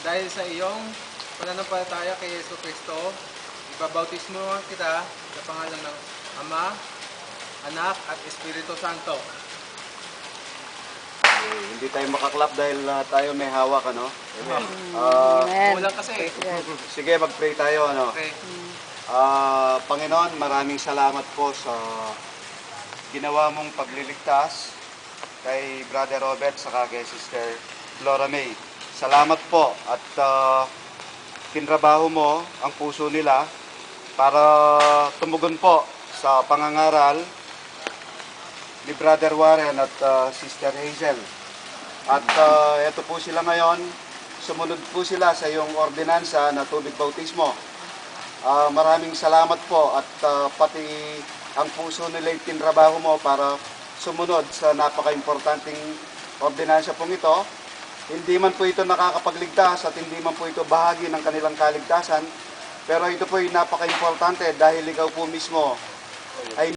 dahil sa iyong pananampalataya kay Yesu Kristo, ibabautismo kita sa pangalan ng Ama, Anak at Espiritu Santo. Hindi tayo makaklap dahil tayo may hawak, ano? Amen. Kulang kasi. Sige, mag-pray tayo, ano? Okay. Panginoon, maraming salamat po sa ginawa mong pagliligtas kay Brother Robert saka kay Sister Flora May. Salamat po at kinrabaho mo ang puso nila para tumugon po sa pangangaral ni Brother Warren at Sister Hazel. At ito po sila ngayon, sumunod po sila sa iyong ordinansa na tubig bautismo. Maraming salamat po at pati ang puso nila tinrabaho mo para sumunod sa napaka-importanting ordinansa pong ito. Hindi man po ito nakakapagligtas at hindi man po ito bahagi ng kanilang kaligtasan, pero ito po ay napaka-importante dahil ikaw po mismo ay